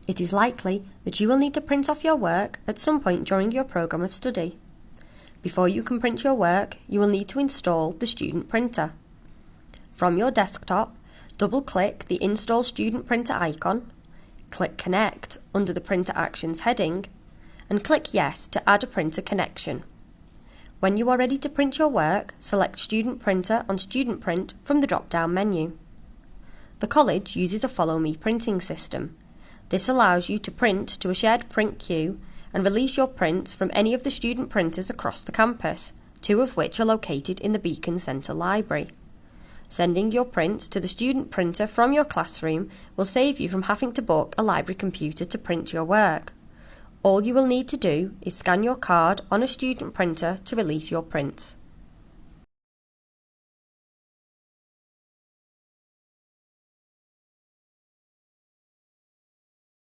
It is likely that you will need to print off your work at some point during your programme of study. Before you can print your work, you will need to install the student printer. From your desktop, double-click the Install Student Printer icon, click Connect under the Printer Actions heading, and click Yes to add a printer connection. When you are ready to print your work, select Student Printer on Student Print from the drop-down menu. The college uses a FollowMe printing system. This allows you to print to a shared print queue and release your prints from any of the student printers across the campus, 2 of which are located in the Beacon Centre Library. Sending your prints to the student printer from your classroom will save you from having to book a library computer to print your work. All you will need to do is scan your card on a student printer to release your prints.